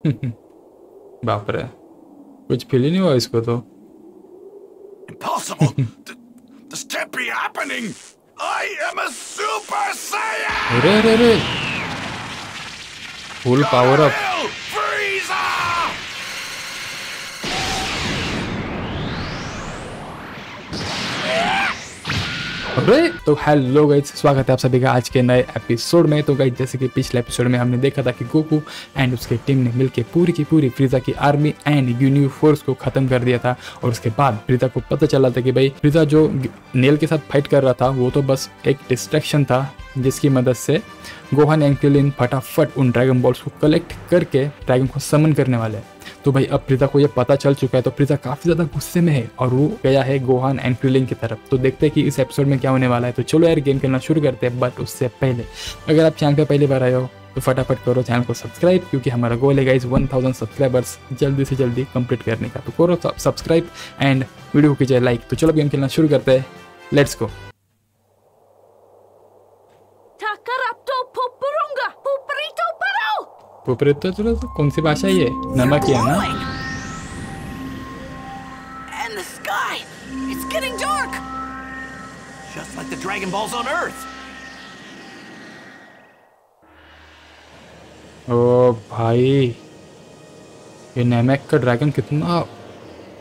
बाप रे, कुछ फील ही नहीं हुआ इसको तो। Impossible! This can't be happening! I am a Super Saiyan! अरे अरे अरे, full power up. Hail Frieza! अरे तो हेलो गाइस, स्वागत है आप सभी का आज के नए एपिसोड में। तो गाइस, जैसे कि पिछले एपिसोड में हमने देखा था कि गोकू एंड उसके टीम ने मिलकर पूरी की पूरी फ्रीजा की आर्मी एंड यूनिव फोर्स को खत्म कर दिया था। और उसके बाद फ्रीजा को पता चला था कि भाई फ्रीजा जो नेल के साथ फाइट कर रहा था वो तो बस एक डिस्ट्रैक्शन था, जिसकी मदद से गोहान एंड क्रिलिन फटाफट उन ड्रैगन बॉल्स को कलेक्ट करके ड्रैगन को समन करने वाले हैं। तो भाई अब फ्रीजा को ये पता चल चुका है, तो फ्रीजा काफी ज्यादा गुस्से में है और वो गया है गोहान एंड क्रिलिन की तरफ। तो देखते हैं कि इस एपिसोड में क्या होने वाला है। तो चलो यार गेम खेलना शुरू करते हैं, बट उससे पहले अगर आप चैनल पे पहली बार आए हो तो फटाफट करो चैनल को सब्सक्राइब, क्योंकि हमारा गोल है गाइस 1000 सब्सक्राइबर्स जल्दी से जल्दी कंप्लीट करने का। तो करो सब्सक्राइब एंड वीडियो को कीजिए लाइक। तो चलो गेम खेलना शुरू करते हैं, लेट्स गो। पुपरितो तो कौन सी भाषा है ये? नमक है ना? And the sky! It's getting dark! Just like the Dragon Balls on Earth! ओ भाई, ये नैमेक का ड्रैगन कितना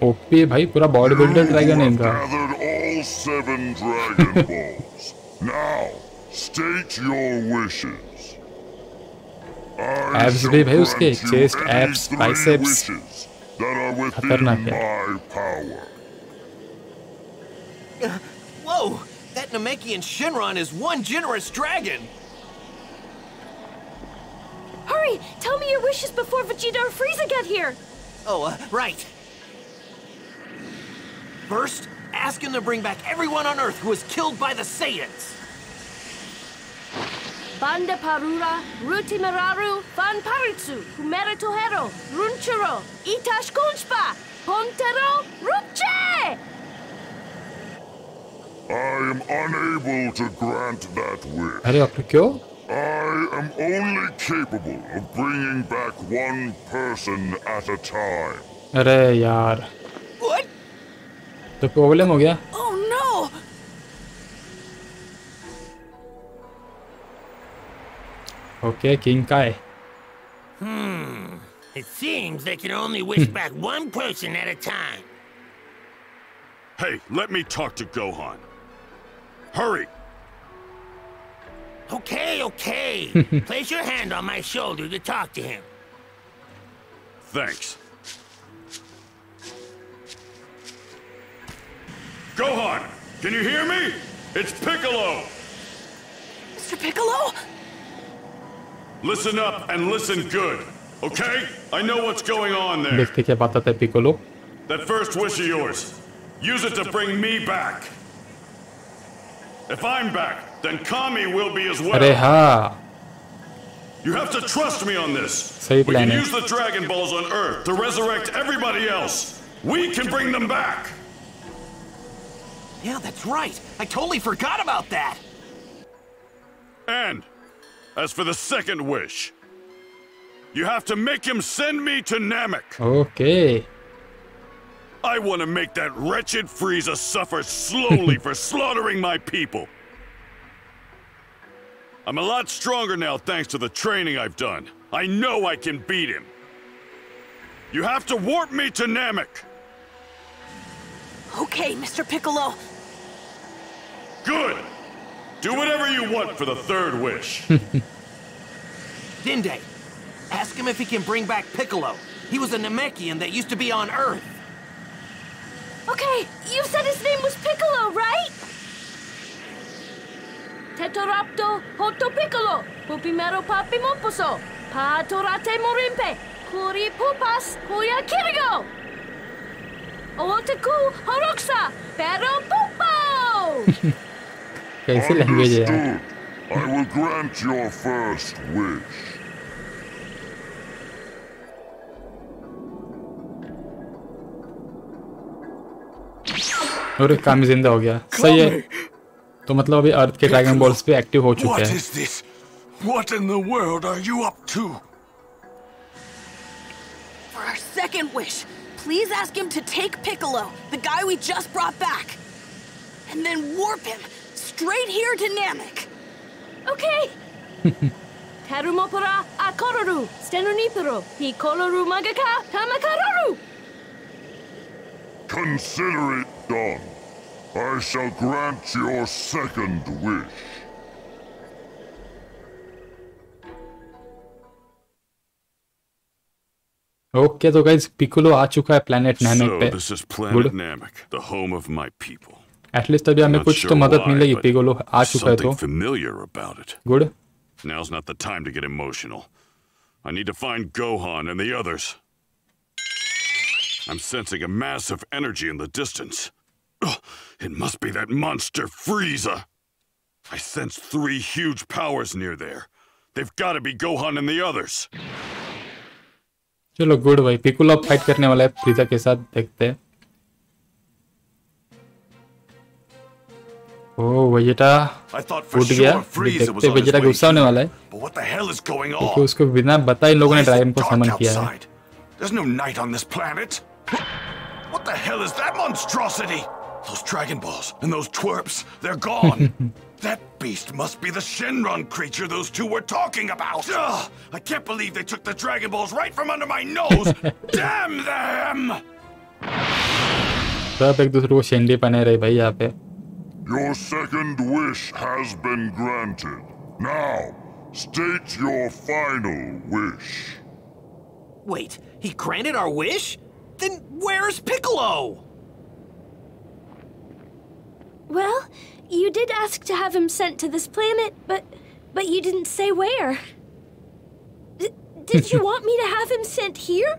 ओपी है भाई, पूरा बॉडी बिल्डर ड्रैगन है इनका। All 7 Dragon Balls. Now, state your wishes. Abs भी भाई उसके, चेस्ट, एब्स, बाइसेप्स, खतरनाक है। Whoa! That Namekian Shinron is one generous dragon! Hurry! Tell me your wishes before Vegeta or Frieza get here! Oh, right. First, ask him to bring back everyone on Earth who was killed by the Saiyans. Banda Parura, Rutimararu, Van Paritsu, Humera Tohero, Runchuro, Itash Kunchpa, Pontero, Rupche! I am unable to grant that wish. अरे आप क्यों? I am only capable of bringing back one person at a time. अरे यार, What? तो problem हो गया। Oh no! Okay, king काय। It seems they can only wish back one person at a time. Hey, let me talk to Gohan. Hurry! Okay. Place your hand on my shoulder to talk to him. Thanks. Gohan, can you hear me? It's Piccolo! Mr. Piccolo? Listen up and listen good, okay? I know what's going on there. देखते क्या बात आता है Piccolo. That first wish of yours, use it to bring me back. If I'm back, then Kami will be as well. अरे हाँ, You have to trust me on this. सही We plan can है। use the Dragon Balls on Earth to resurrect everybody else. We can bring them back. Yeah, that's right. I totally forgot about that. And as for the second wish, you have to make him send me to Namek. Okay, I want to make that wretched Frieza suffer slowly for slaughtering my people. I'm a lot stronger now thanks to the training I've done. I know I can beat him. You have to warp me to Namek. Okay, Mr. Piccolo. Good. Do whatever you want for the third wish. Dende, ask him if he can bring back Piccolo. He was a Namekian that used to be on Earth. Okay, you said his name was Piccolo, right? Tetorapto, Hoto Piccolo, Pupimero Papi Mopuso, Patorate Morimpe, Kuri Pupas, Huya Kirigo! Otaku Horoxa, Pero Pupo! कैसी language है यार। Understood. I will grant your first wish. और कामी जिंदा हो गया, सही है। तो मतलब अभी अर्थ के ड्रैगन बॉल्स पे एक्टिव हो चुके What हैं। is this? What in the world are you up to? Our second wish. Please ask him to take Piccolo, the guy we just brought back, and then warp him straight here to Namek. Okay. Tarumopora a kororu, stenonipero, hi koloru magaka tamakararu. Consider it done. I shall grant your second wish. Okay तो guys Piccolo आ चुका है planet नैमिक So पे this is planet Namek, the home of my people. At least अभी हमें Not कुछ sure तो मदद why, मिलेगी but पिकोलो आ चुका है तो something familiar about it. Good Now's not the time to get emotional. I need to find Gohan and the others. I'm sensing a massive energy in the distance. Ugh, it must be that monster Frieza. I sense 3 huge powers near there. They've got to be Gohan and the others. चलो good भाई Piccolo अब fight करने वाला है फ्रीजा के साथ देखते हैं ओ वेजिटा I thought for फूट गया sure Frieza देखते was हैं on his वेजिटा way गुस्सा होने here. वाला है But what the hell is going क्योंकि on? उसको बिना बताए इन लोगों ने Why is ड्रैगन it को dark समन किया है outside? There's no night on this planet. What the hell is that monstrosity? Those Dragon Balls and those twerps, they're gone. That beast must be the Shenron creature those two were talking about. Ugh, I can't believe they took the Dragon Balls right from under my nose. Damn them! सब एक दूसरे को शेंडी पहने रहे भाई यहाँ पे Your second wish has been granted. Now, state your final wish. Wait, he granted our wish? Then where's Piccolo? Well, you did ask to have him sent to this planet, but you didn't say where. Did you want me to have him sent here?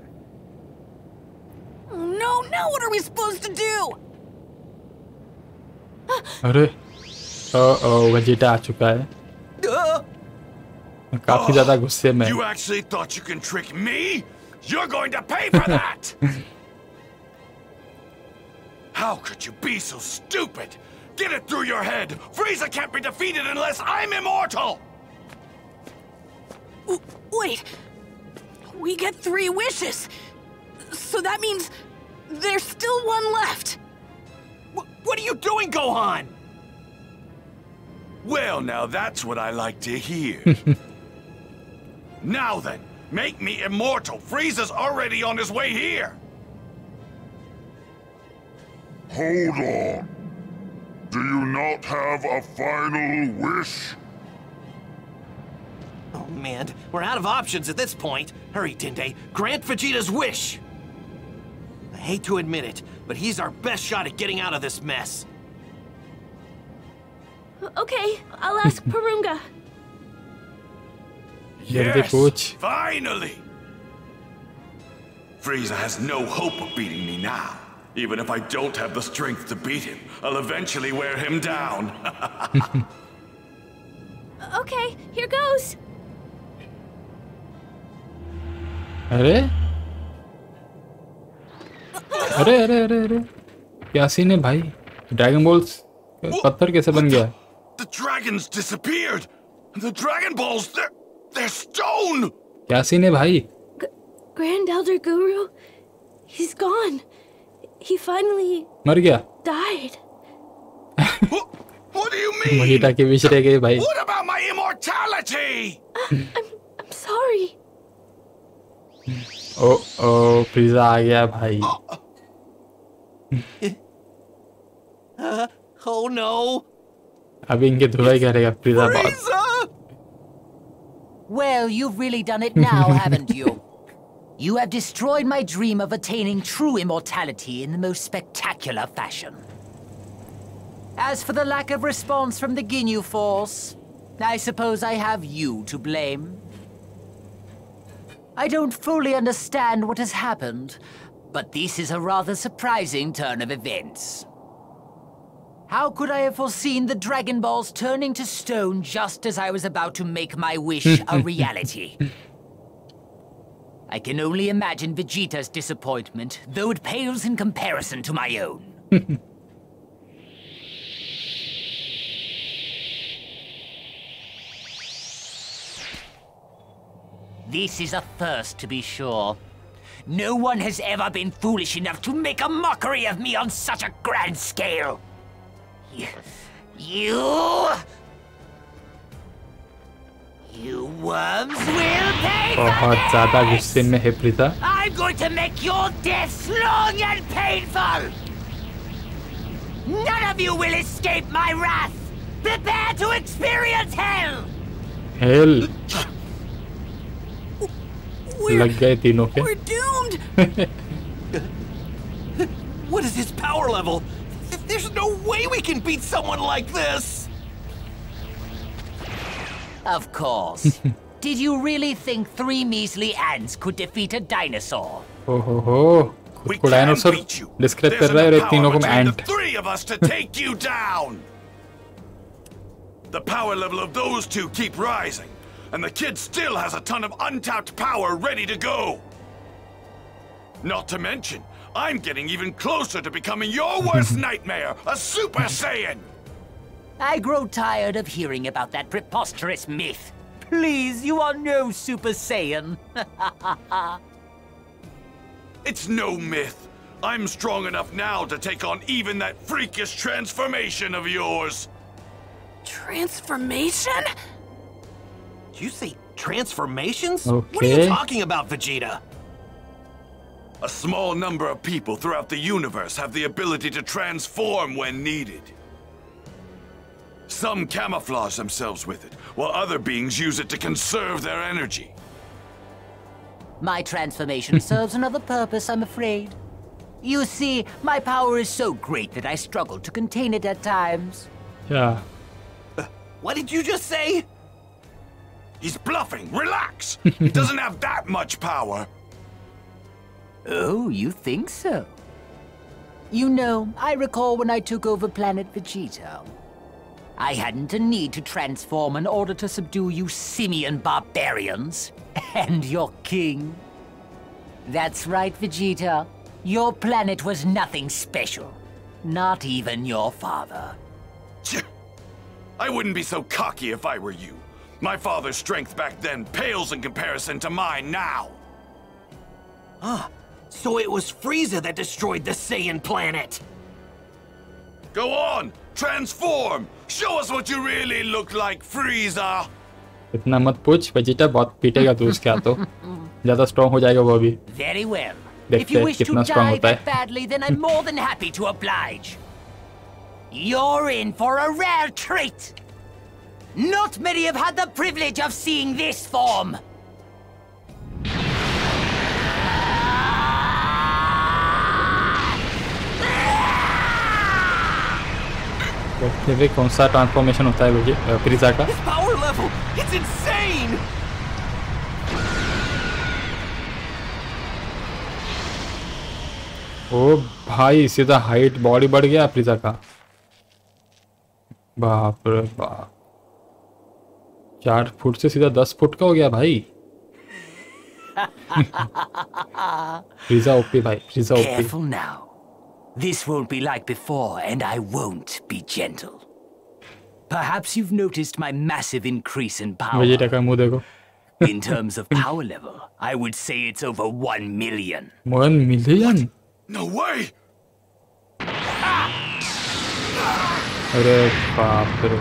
Oh no, now what are we supposed to do? अरे ओ Vegeta आ चुका है काफी ज्यादा गुस्से में You actually thought you can trick me? You're going to pay for that! How could you be so stupid? Get it through your head! Frieza can't be defeated unless I'm immortal! Wait, we get 3 wishes. So that means there's still one left. What are you doing, Gohan? Well, now that's what I like to hear. Now then, make me immortal. Frieza's already on his way here. Hold on. Do you not have a final wish? Oh man, we're out of options at this point. Hurry, Dende, grant Vegeta's wish. I hate to admit it, but he's our best shot at getting out of this mess. Okay, I'll ask Purunga. जल्दी पूछ Finally! Frieza has no hope of beating me now. Even if I don't have the strength to beat him, I'll eventually wear him down. Okay, here goes. अरे अरे अरे अरे अरे क्या scene है भाई ड्रैगन बॉल्स पत्थर कैसे बन गया The dragons disappeared! The Dragon Balls, they're stone! क्या सीन है भाई Grand Elder Guru, he's gone. He finally मर गया died. What do you mean? महिटा के बीच रह गए भाई What about my immortality? I'm sorry. ओ फ्रीजा आ गया भाई Oh no! अभी इनके धुलाई करेगा फ्रीजा बात Frieza! Well, you've really done it now, haven't you? You have destroyed my dream of attaining true immortality in the most spectacular fashion. As for the lack of response from the Ginyu Force, I suppose I have you to blame. I don't fully understand what has happened, but this is a rather surprising turn of events. How could I have foreseen the Dragon Balls turning to stone just as I was about to make my wish a reality? I can only imagine Vegeta's disappointment, though it pales in comparison to my own. This is a first, to be sure. No one has ever been foolish enough to make a mockery of me on such a grand scale. You worms will pay for बहुत ज़्यादा गुस्से में है Preeta. I'm going to make your deaths long and painful. None of you will escape my wrath. Prepare to experience hell. Hell. लग गए तीनों के। We're doomed. What is his power level? There's no way we can beat someone like this! Of course. Did you really think 3 measly ants could defeat a dinosaur? ओहो We को can dinosaur beat you. Describe There's कर रहा है और enough ये तीनों power को between ant. the 3 of us to take you down. The power level of those 2 keep rising, and the kid still has a ton of untapped power ready to go. Not to mention, I'm getting even closer to becoming your worst nightmare, a Super Saiyan! I grow tired of hearing about that preposterous myth. Please, you are no Super Saiyan. It's no myth. I'm strong enough now to take on even that freakish transformation of yours. Transformation? Did you say transformations? Okay. What are you talking about, Vegeta? A small number of people throughout the universe have the ability to transform when needed. Some camouflage themselves with it, while other beings use it to conserve their energy. My transformation serves another purpose, I'm afraid. You see, my power is so great that I struggle to contain it at times. Yeah. What did you just say? He's bluffing. Relax. He doesn't have that much power. Oh, you think so? You know, I recall when I took over planet Vegeta. I hadn't a need to transform in order to subdue you simian barbarians and your king. That's right, Vegeta. Your planet was nothing special. Not even your father. I wouldn't be so cocky if I were you. My father's strength back then pales in comparison to mine now. So it was Frieza that destroyed the Saiyan planet! Go on, transform! Show us what you really look like, Frieza! इतना मत पूछ, Vegeta बहुत पीटेगा तू उसके हाथों। ज़्यादा strong हो जाएगा वो भी। Very well. देखते If you हैं wish to कितना स्ट्रॉन्ग die होता that है। badly, then I'm more than happy to oblige. You're in for a rare treat. Not many have had the privilege of seeing this form. देखते हुए कौन सा transformation होता है फ्रीजा का। His power level! It's insane! ओ भाई सीधा हाइट बॉडी बढ़ गया फ्रीजा का। बाप रे बाप, 4 फुट से सीधा 10 फुट का हो गया भाई। फ्रीजा ओपी भाई, फ्रीजा OP. Careful now. This won't be like before, and I won't be gentle. Perhaps you've noticed my massive increase in power. Vegeta का मुंह देखो। In terms of power level, I would say it's over 1 million. 1 million? No way! अरे बाप रे,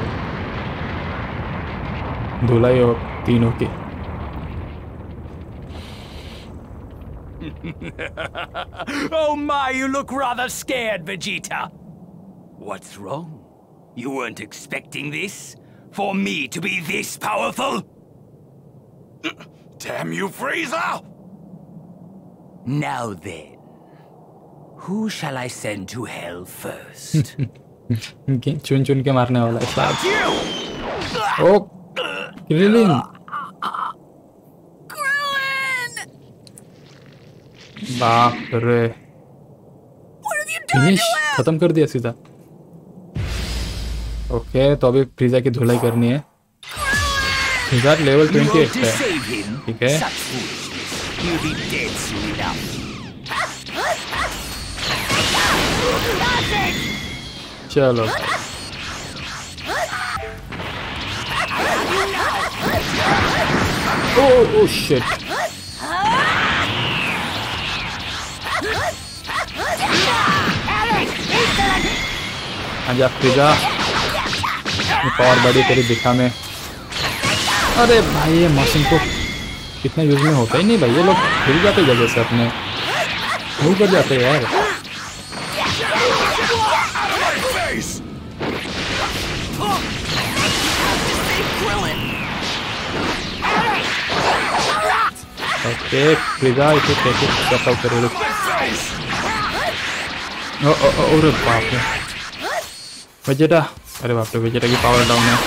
धुलाई हो तीनों की। Oh my, you look rather scared, Vegeta. What's wrong? You weren't expecting this? For me to be this powerful? Damn you, Frieza! Now then, who shall I send to hell first? चुन चुन के मारने वाला है शायद। ओ Krillin, बाप रे, finish खत्म कर दिया सीधा। ओके, तो अभी फ्रीजा की धुलाई करनी है। फ्रीजा लेवल 28 है, ठीक है। चलो ओ शिट, आजा फ्रीजा, पावर बड़ी तेरी दिखा में। अरे भाई ये मशीन को कितना यूज में होता ही नहीं भाई, ये लोग हिल जाते जगह से अपने मूव कर जाते यार। ओके फ्रीजा इसे कैसे स्टेप आउट करो। अरे बाप रे वेजेटा, अरे बाप रे वेजेटा की पावर डाउन है।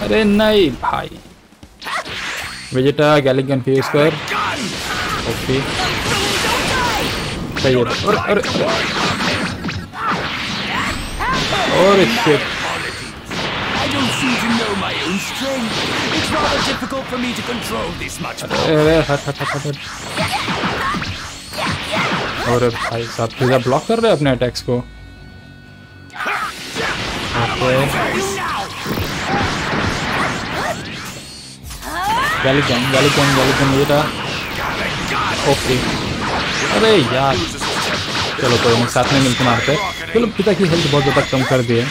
अरे नहीं भाई, वेजेटा गैलिक गन पे यूज कर। ओके सही है। अरे और shit, I don't seem to know my own strength. It's rather difficult for me to control this much power. अरे हट। और भाई साहब फ्रीजा ब्लॉक कर रहे हैं अपने अटैक्स को। Gallic gun वेजेटा। ओके अरे यार चलो कोई नहीं, साथ में मिलकर मारते हैं। चलो पिता की हेल्थ बहुत ज़्यादा कम कर दी है।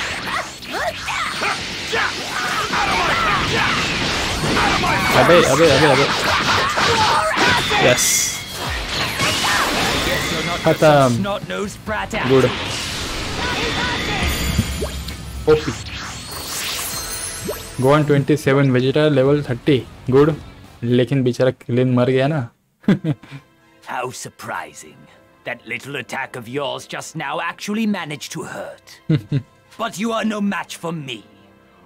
अबे यस खत्म। Good OP Goan 27 Vegeta level 30 good. लेकिन बेचारा क्लिन मर गया ना। How surprising. That little attack of yours just now actually managed to hurt. But you are no match for me.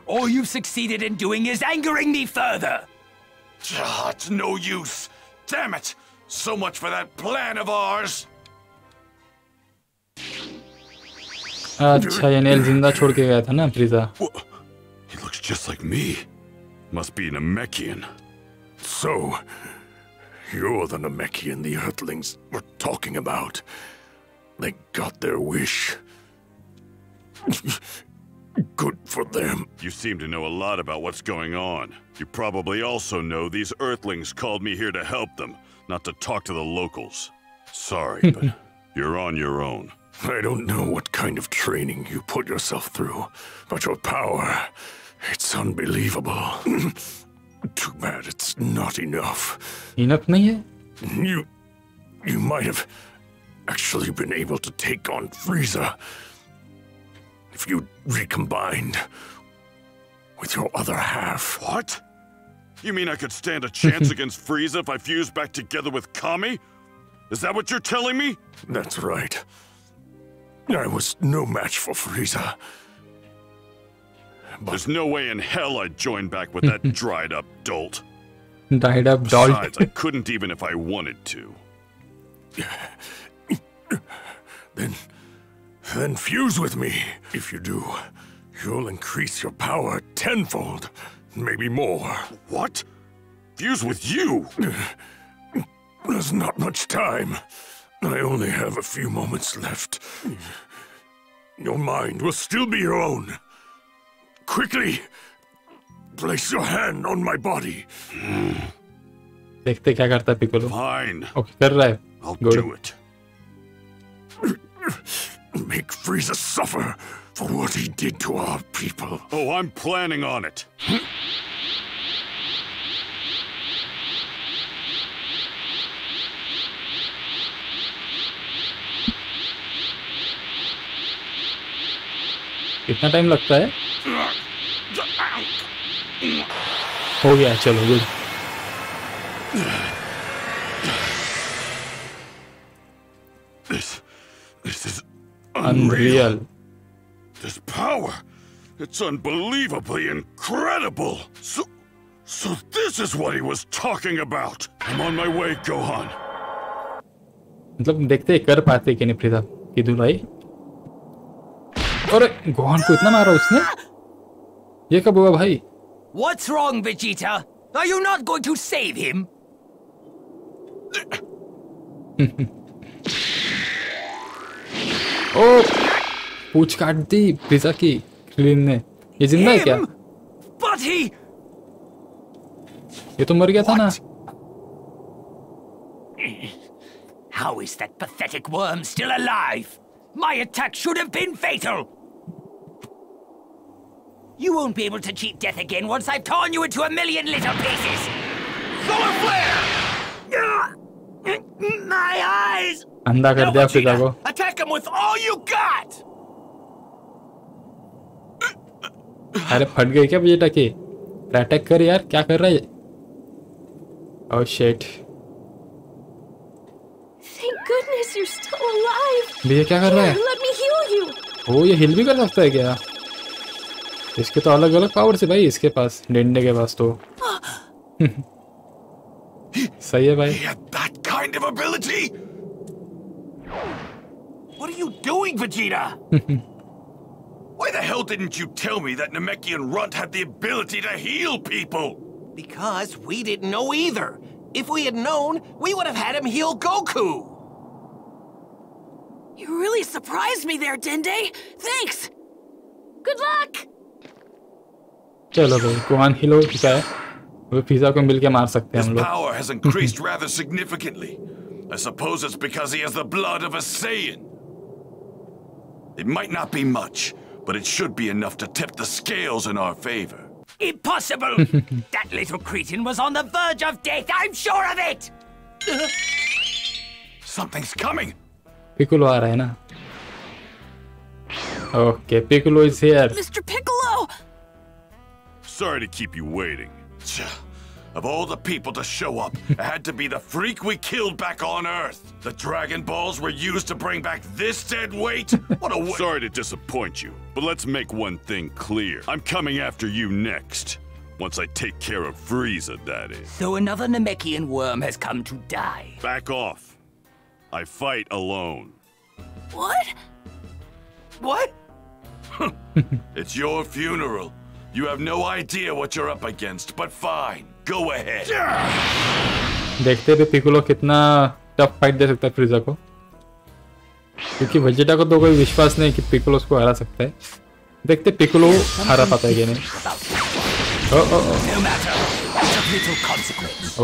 All you've succeeded in doing is angering me further. It's no use. Damn it! So much for that plan of ours. अच्छा ये nail जिंदा छोड़ के गया था ना फ्रीजा। He looks just like me. Must be a Namekian. So, you're the Namekian the Earthlings were talking about. They got their wish. Good for them. You seem to know a lot about what's going on. You probably also know these Earthlings called me here to help them, not to talk to the locals. Sorry, but you're on your own. I don't know what kind of training you put yourself through, but your power, it's unbelievable. Too bad it's not enough. Enough नहीं है? You might have actually been able to take on Frieza if you recombined with your other half. What? You mean I could stand a chance against Frieza if I fused back together with Kami? Is that what you're telling me? That's right. I was no match for Frieza. There's no way in hell I'd join back with that dried up dolt. Dried up dolt. Besides, I couldn't even if I wanted to. Then fuse with me. If you do, you'll increase your power tenfold, maybe more. What? Fuse with you? There's not much time. I only have a few moments left. Your mind will still be your own. Quickly, place your hand on my body. देखते क्या करता है Piccolo. Fine. Okay कर रहा है। I'll Good. do it. Make Frieza suffer for what he did to our people. Oh, I'm planning on it. कितना time लगता है? हो गया चलो good. This is Unreal. This power, it's unbelievably incredible. So this is what he was talking about. I'm on my way, Gohan. मतलब देखते कर पाते कि नहीं फ्रीजा की दुलाई। और गोहान को इतना मारा उसने? ये कब हुआ भाई? What's wrong, Vegeta? Are you not going to save him? ओ पूछ काट दी फ्रीजा की क्रीन ने। ये जिंदा है क्या? But he... ये तो मर गया था ना? How is that pathetic worm still alive? My attack should have been fatal. You won't be able to cheat death again once I've torn you into a million little pieces. Solar flare! My eyes! अंधा कर दिया फ्रीजा को। Attack him with all you got! अरे फट गई क्या बेटा की? अटैक कर यार, क्या कर रहा है? Oh shit! Thank goodness you're still alive. भैया क्या कर रहा है? Let me heal you. ओ ये हिल भी कर सकता है क्या? इसके तो अलग अलग पावर से भाई, इसके पास डंडे के पास तो सही है भाई। He had that kind of ability? What are you doing, Vegeta? Why the hell didn't you tell me that Namekian Runt had the ability to heal people? Because we didn't know either. If we had known, we would have had him heal Goku. You really surprised me there, Dende. Thanks. Good luck. चलो भाई, Gohan हिल हो चुका है, वो pizza को मिलके मार सकते हैं His हम लोग। power has increased rather significantly. I suppose it's because he has the blood of a Saiyan. It might not be much, but it should be enough to tip the scales in our favor. Impossible! That little cretin was on the verge of death, I'm sure of it! Something's coming! पिकुलो आ रहा है ना? Okay, Piccolo is here. Mr. Piccolo! Sorry to keep you waiting. Of all the people to show up, it had to be the freak we killed back on Earth. The Dragon Balls were used to bring back this dead weight? What a Sorry to disappoint you, but let's make one thing clear. I'm coming after you next. Once I take care of Frieza, that is. So another Namekian worm has come to die. Back off. I fight alone. What? What? It's your funeral. You have no idea what you're up against, but fine. Go ahead. देखते हैं पिकुलो कितना tough fight दे सकता है फ्रीजा को, क्योंकि Vegeta को तो कोई विश्वास नहीं कि पिकुलो उसको हरा सकता है। देखते पिकुलो हरा पाता है कि नहीं।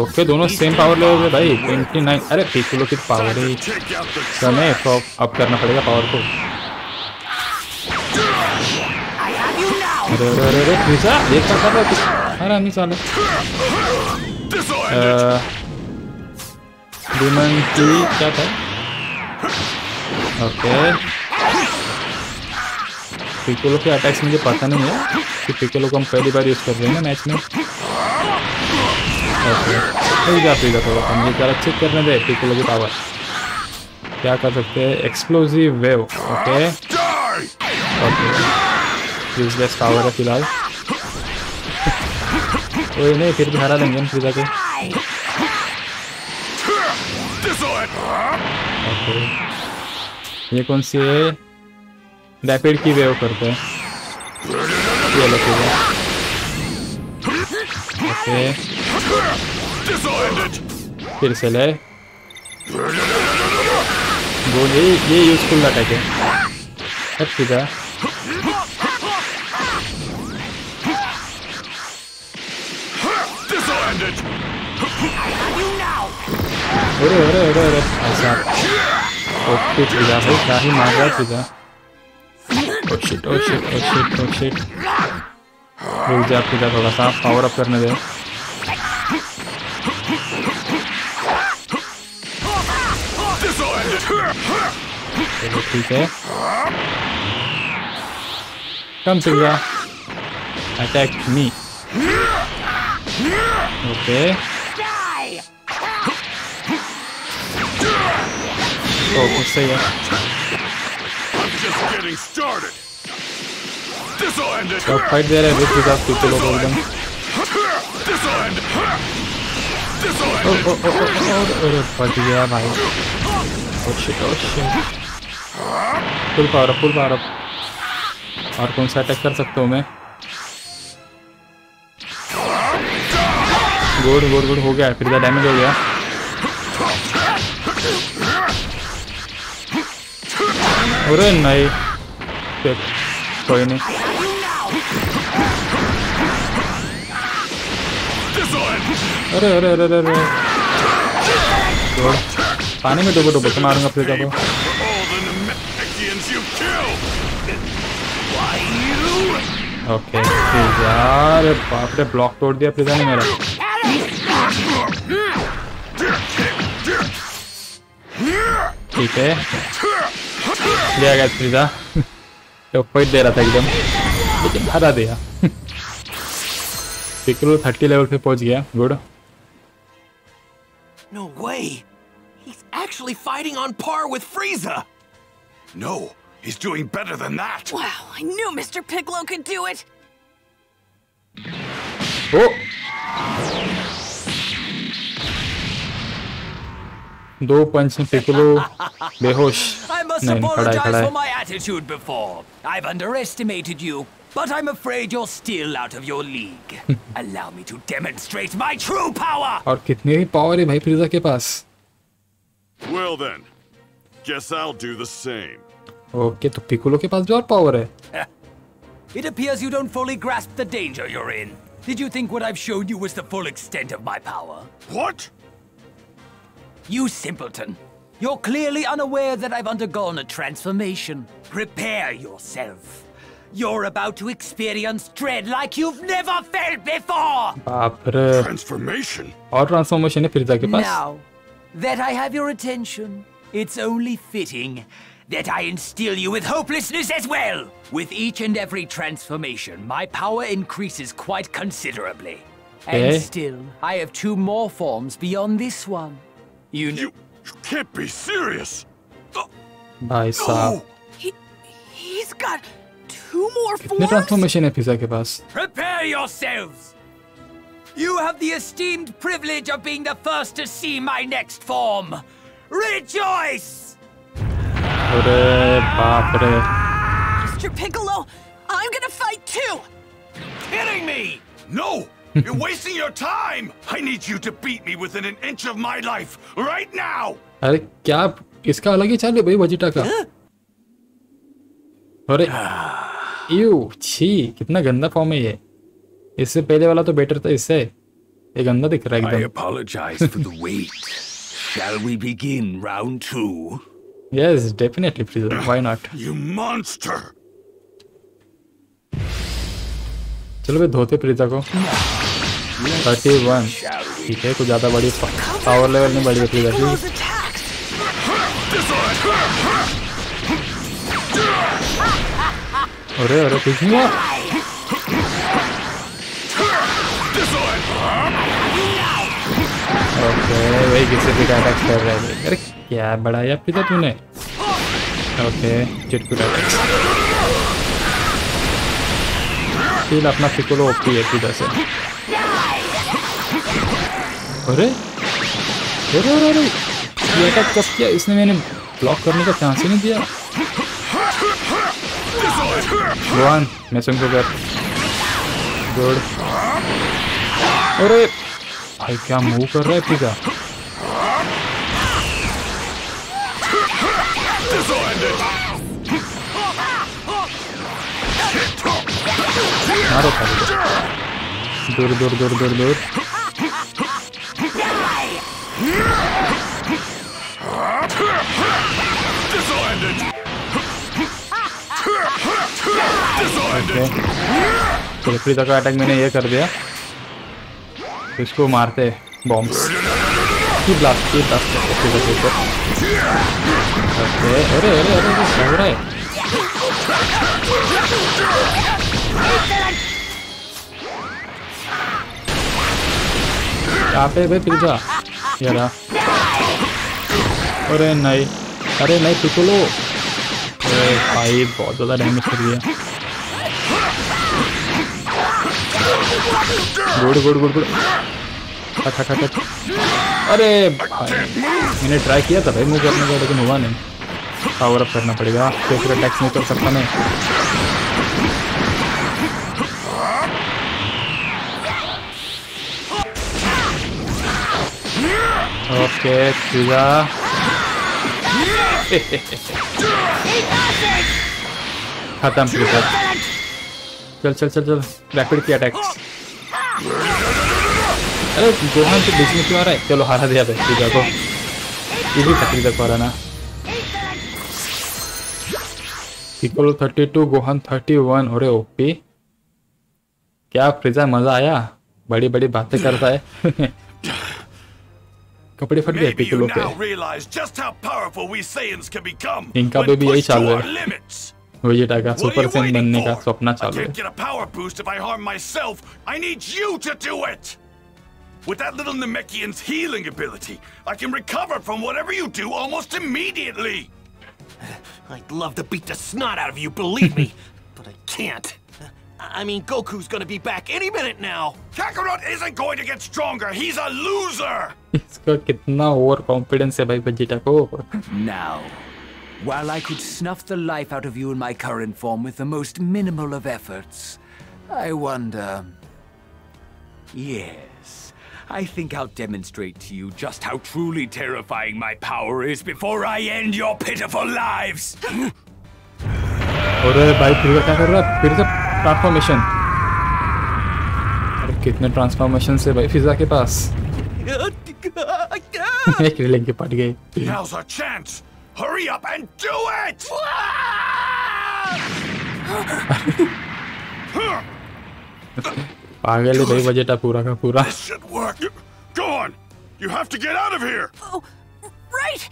ओके, दोनों सेम पावर लेवल पे भाई। 29। अरे पिकुलो की पावर ही कम है, तो अब करना पड़ेगा पावर को। अरे अरे अरे अरे फ्रीजा ये क्या कर रहा है? अरे नहीं साले। डीमन की क्या था? ओके, पिकुलो के अटैक्स मुझे पता नहीं है कि पिकुलो को हम पहली बार यूज कर रहे हैं ना मैच में। ओके, फ्रीजा थोड़ा हम ये जरा चेक करने दे पिकुलो की पावर क्या कर सकते हैं। Explosive wave. Okay okay, useless power है फिलहाल। कोई नहीं, फिर भी हरा देंगे हम फ्रीजा को। ओके, ये कौन सी है? रैपिड की वेव करते हैं। ये लो फ्रीजा। ओके, फिर से ले। गोल, ये यूजफुल अटैक है फ्रीजा। अरे अरे अरे अरे ऐसा। ओके फ्रीजा भाई, क्या ही मार रहा है Frieza. Oh shit oh shit oh shit oh shit. रुक जा फ्रीजा, थोड़ा सा पावर अप करने दे। चलो ठीक है, कम फ्रीजा, अटैक मी। ओके, ओके सही है। तो फाइट दे रहे हैं फ्रीजा पिकुलो को एकदम। अरे फट गया भाई। ओ shit oh shit. Full power up, full power up. और कौन सा अटैक कर सकता हूँ मैं? गुड गुड गुड, हो गया फ्रीजा, डैमेज हो गया। अरे नहीं, कोई नहीं। अरे अरे अरे अरे, पानी में डुबो डुबो के मारूंगा फ्रीजा को। ओके यार बाप रे ब्लॉक तोड़ दिया फ्रीजा ने मेरा। ठीक है गया गया फ्रीजा तो फाइट दे रहा था एकदम लेकिन हरा दिया। पिक्कोलो 30 लेवल पे पहुंच गया। Good. No way! He's actually fighting on par with Frieza! No, he's doing better than that. Wow, I knew Mr. Piccolo could do it. ओ दो पंच में पिक्कोलो बेहोश। I must नहीं खड़ा apologize है for my attitude before. I've underestimated you, but I'm afraid you're still out of your league. Allow me to demonstrate my true power. और कितनी भी power है भाई फ्रीजा के पास। Well then, guess I'll do the same. Okay तो Piccolo के पास भी और पावर है। It appears you don't fully grasp the danger you're in. Did you think what I've shown you was the full extent of my power? What? You simpleton. You're clearly unaware that I've undergone a transformation. Prepare yourself. You're about to experience dread like you've never felt before! बाप रे Transformation? और transformation है फ्रीजा के पास। Now that I have your attention, it's only fitting that I instill you with hopelessness as well. With each and every transformation, my power increases quite considerably. Okay. And still, I have 2 more forms beyond this one. You can't be serious! भाई साहब He's got 2 more कितने forms? Transformation है फ्रीजा के पास। Prepare yourselves! You have the esteemed privilege of being the first to see my next form. Rejoice! अरे बाप रे Mr. Piccolo, I'm gonna fight too! Kidding me? No! You're wasting your time! I need you to beat me within an inch of my life, right now! अरे क्या इसका अलग ही चाल है भाई वजीटा का। अरे यू छी कितना गंदा फॉर्म है ये। इससे पहले वाला तो बेटर था इससे। ये गंदा दिख रहा है I एकदम। apologize for the wait. Shall we begin round 2? Yes, definitely फ्रीजा, why not? You monster! चलो भाई धोते फ्रीजा को। 31 ठीक है कुछ ज्यादा बड़ी पावर लेवल में बढ़ी है फ्रीजा की। Piccolo's attacks! अरे अरे कुछ नहीं हुआ। ओके वही किसी भी अटैक कर रहा है। अरे क्या बढ़ाया फ्रीजा तूने। ओके चिटकुट अटैक फिर अपना पिक्कोलो ओपी है फ्रीजा से। अरे अरे अरे अरे ये अटैक कब किया इसने। मैंने ब्लॉक करने का चांस ही नहीं दिया। गोहान मैं सुनको कर गुड। अरे भाई क्या मूव कर रहा है फ्रीजा। मारो दूर दूर दूर दूर दूर। तो फ्रीजा का अटैक मैंने ये कर दिया। इसको मारते बॉम्ब्स की ब्लास्ट करते फ्रीजा के ऊपर। ओके अरे अरे अरे क्या हो रहा है। यहाँ पे भाई फ्रीजा ये रहा। अरे नहीं अरे नहीं पिक्कोलो। अरे भाई बहुत ज़्यादा डैमेज कर दिया। Good good good good. हट हट हट। अरे भाई मैंने ट्राई किया था भाई मूव करने का लेकिन हुआ नहीं। पावर अप करना पड़ेगा फिर अटैक्स नहीं कर सकता मैं। ओके फ्रीजा खत्म फ्रीजा। चल चल चल चल रैपिड की अटैक। अरे गोहान तो बीच में क्यों आ रहा है। चलो हरा दिया था फ्रीजा को। इजी था फ्रीजा को हराना। Piccolo 32 Gohan 31। अरे ओपी क्या फ्रीजा मजा आया? बड़ी बड़ी बातें करता है। कपड़े फट गए Maybe you पिकोलो के। now realize just how powerful we Saiyans can become इनका when भी यही pushed to चालू our है। limits. वेजिटा का What are super you Saiyan waiting बनने का for? सपना I चालू है। can't get a power boost if I harm myself. I need you to do it. With that little Namekian's healing ability, I can recover from whatever you do almost immediately. I'd love to beat the snot out of you, believe me, but I can't. I mean, Goku's gonna be back any minute now. Kakarot isn't going to get stronger. He's a loser. इसका कितना over confidence है भाई Vegeta को। Now, while I could snuff the life out of you in my current form with the most minimal of efforts, I wonder... Yes, I think I'll demonstrate to you just how truly terrifying my power is before I end your pitiful lives! अरे भाई फ्रीजा क्या कर रहा है? फिर से transformation. अरे कितने ट्रांसफॉर्मेशन से भाई फ्रीजा के पास। एक रिलिंग के पट गए। Now's our chance. Hurry up and do it! पागल है भाई वेजिटा पूरा का पूरा। This should work. Go on. You have to get out of here. Oh, right!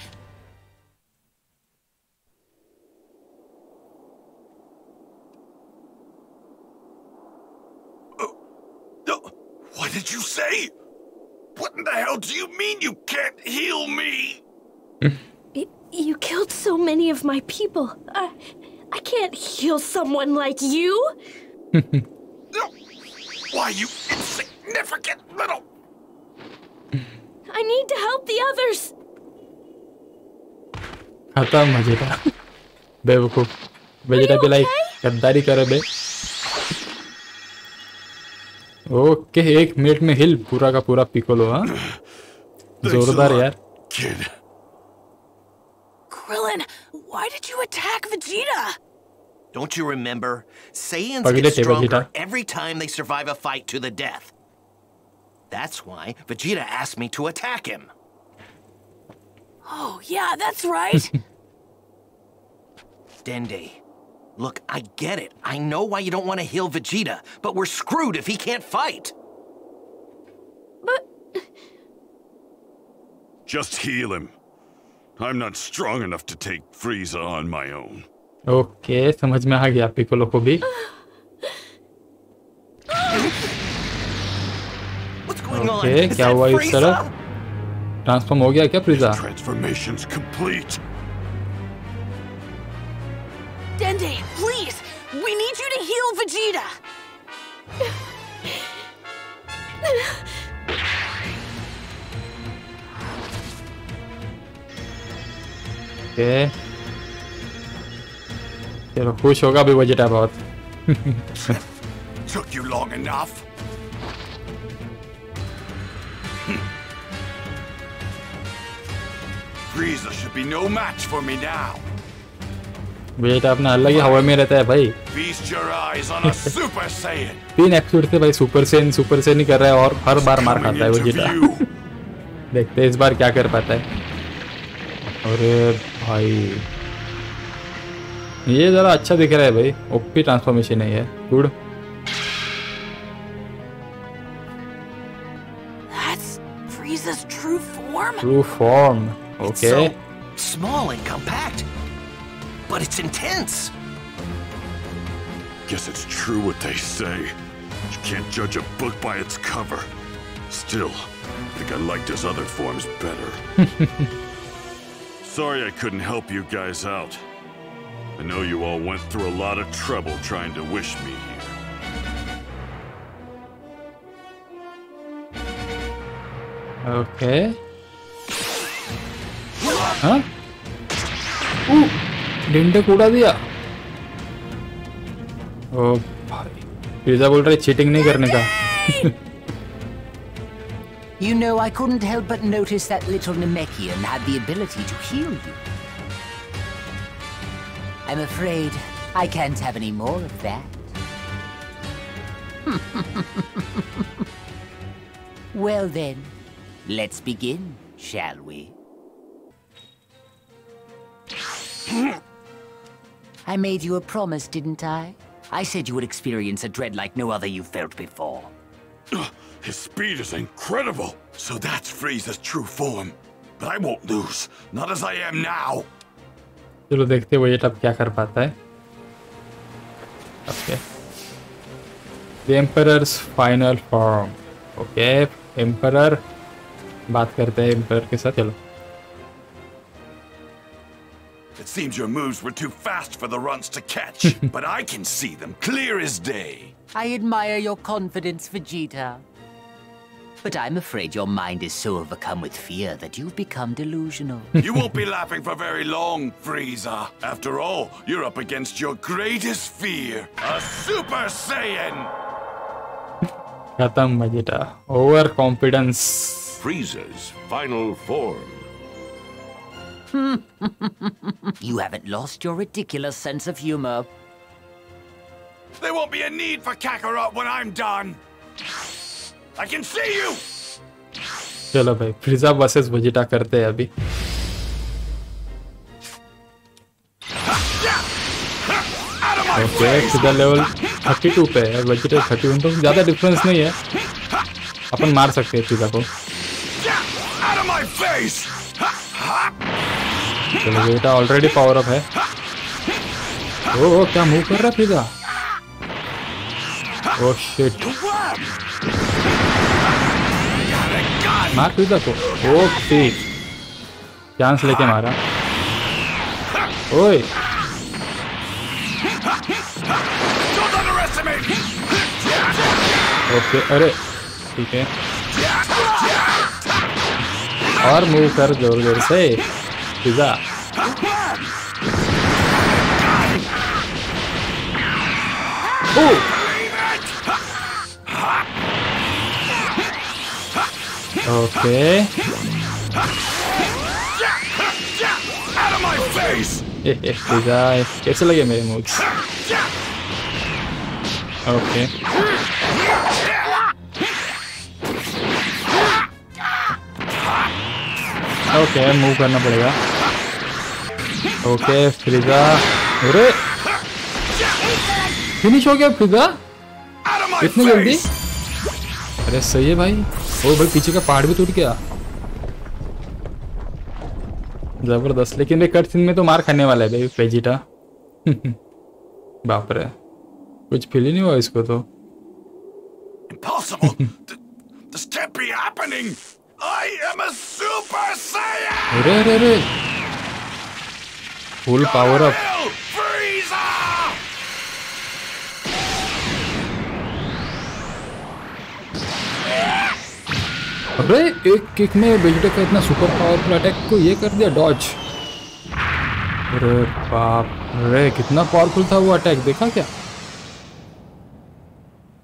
What did you say? What in the hell do you mean you can't heal me? You killed so many of my people. I can't heal someone like you. Why, you insignificant little... I need to help the others. खत्म Vegeta. बेवकूफ। Vegeta भी like गद्दारी करे बे। Okay 1 minute में हिल पूरा का पूरा Piccolo. हाँ जोरदार यार। Kid. Krillin, why did you attack Vegeta? Don't you remember? Saiyans Pagile get te stronger Vegeta. every time they survive a fight to the death. That's why Vegeta asked me to attack him. Oh, yeah, that's right. Dende, look, I get it. I know why you don't want to heal Vegeta, but we're screwed if he can't fight. But Just heal him. I'm not strong enough to take Frieza on my own. Okay समझ में आ गया Piccolo को भी। What's going on? Okay Is क्या that हुआ इस Frieza? तरफ? Transform हो गया क्या फ्रीजा? Transformation's complete. Dende, please! We need you to heal Vegeta! Okay चलो खुश होगा भी वेजिटा बहुत। Took you long enough. Frieza should be no match for me now. Vegeta अपना अलग ही हवा में रहता है भाई। Feast your eyes on a Super Saiyan. 3 episode से भाई सुपर सेन ही कर रहा है और हर बार मार खाता है Coming वेजिटा। into view. देखते हैं इस बार क्या कर पाता है। अरे भाई ये जरा अच्छा दिख रहा है भाई। ओपी ट्रांसफॉर्मेशन है ये। Good. That's Frieza's true form? True form. It's okay so small and compact, but it's intense. Guess it's true what they say. You can't judge a book by its cover. Still, I think I liked his other forms better. Sorry I couldn't help you guys out. I know you all went through a lot of trouble trying to wish me here. Okay हाँ डिंडे कूड़ा दिया। ओ भाई pizza बोल रहे cheating नहीं करने का। You know, I couldn't help but notice that little Namekian had the ability to heal you. I'm afraid I can't have any more of that. Well then, let's begin, shall we? I made you a promise, didn't I? I said you would experience a dread like no other you've felt before. His speed is incredible. So that's Frieza's true form. But I won't lose. Not as I am now. चलो देखते हैं Vegeta क्या कर पाता है. Okay. The Emperor's final form. Okay. Emperor. बात करते हैं Emperor के साथ. चलो. It seems your moves were too fast for the runts to catch, but I can see them clear as day. I admire your confidence, Vegeta. But I'm afraid your mind is so overcome with fear that you've become delusional. You won't be laughing for very long, Frieza. After all, you're up against your greatest fear, a Super Saiyan! खत्म Vegeta. Overconfidence. Frieza's final form. You haven't lost your ridiculous sense of humor. There won't be a need for Kakarot when I'm done. I can see you. चलो भाई फ्रीजा versus Vegeta करते हैं अभी. Okay फ्रीजा level 32 पे है, Vegeta 31, तो ज्यादा difference नहीं है, अपन मार सकते हैं फ्रीजा को. चलो वेजिटा ऑलरेडी पावर अप है. ओ क्या मूव कर रहा है फ्रीजा. Oh shit. मार फ्रीजा को. ओके चांस लेके मारा. ओए ओके अरे ठीक है. और मूव कर जोर जोर से फ्रीजा. ओके फ्रीजा कैसे लगे मेरे मूव्स. ओके ओके मूव करना पड़ेगा. ओके फ्रीजा. अरे फिनिश हो गया फ्रीजा इतनी जल्दी. अरे सही है भाई. ओ भाई पीछे का पहाड़ भी टूट गया. जबरदस्त. लेकिन ये कट सीन में तो मार खाने वाला है भाई वेजिटा. बाप रे कुछ फील ही नहीं हुआ इसको तो. Impossible. This can't be happening. I am a Super Saiyan. अरे अरे अरे फुल पावर अप. Frieza! अरे एक किक में वेजिटा का इतना सुपर पावरफुल अटैक को ये कर दिया डॉज. अरे बाप रे कितना पावरफुल था वो अटैक. देखा क्या.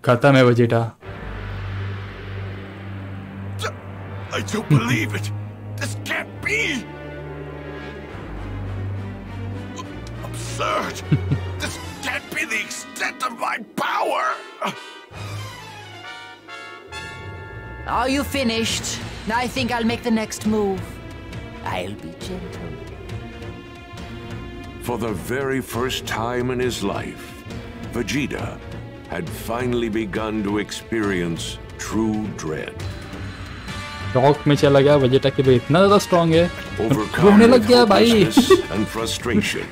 खत्म है Vegeta. I don't believe it. This can't be. Absurd. This can't be the extent of my power. Are you finished? I think I'll make the next move. I'll be gentle. For the very first time in his life, Vegeta had finally begun to experience true dread. Shock में चला गया Vegeta कि भाई इतना ज्यादा strong है. रोने लग गया भाई. And frustration,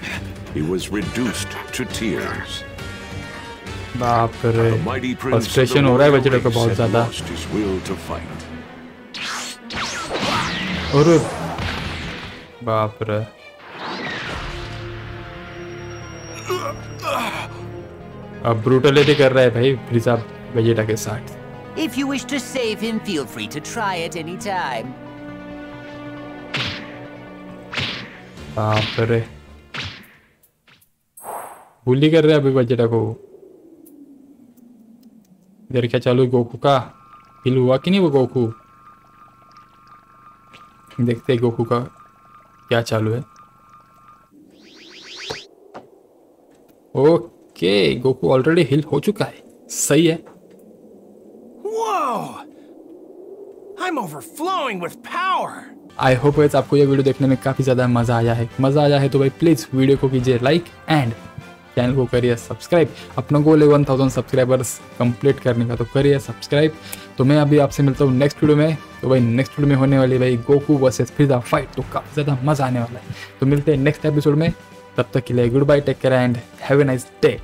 he was reduced to tears. बाप रे फ्रस्ट्रेशन हो रहा है वेजिटा को बहुत ज्यादा. अरे बाप रे. अब ब्रूटलिटी कर रहा है भाई फ्रीजा वेजिटा के साथ. If you wish to save him, feel free to try it any time. बाप रे बुली कर रहे हैं अभी वेजिटा को. इधर क्या चालू है गोकू का. हिल हुआ कि नहीं वो गोकू. देखते हैं गोकू का क्या चालू है. ओके गोकू ऑलरेडी हिल हो चुका है. सही है. I'm overflowing with power. I hope आपको ये वीडियो देखने में काफी ज्यादा मजा आया है. मजा आया है तो भाई प्लीज वीडियो को कीजिए लाइक एंड चैनल को करिए सब्सक्राइब। अपना गोल है 1000 सब्सक्राइबर्स कंप्लीट करने का, तो करिए सब्सक्राइब। तो मैं अभी आपसे मिलता हूँ नेक्स्ट वीडियो में। तो भाई नेक्स्ट वीडियो में होने वाली भाई गोकू वर्सेस फ्रीजा फाइट, तो काफ़ी ज़्यादा मज़ा आने वाला है। तो मिलते हैं नेक्स्ट एपिसोड में, तब तक के लिए goodbye, take care and have a nice day.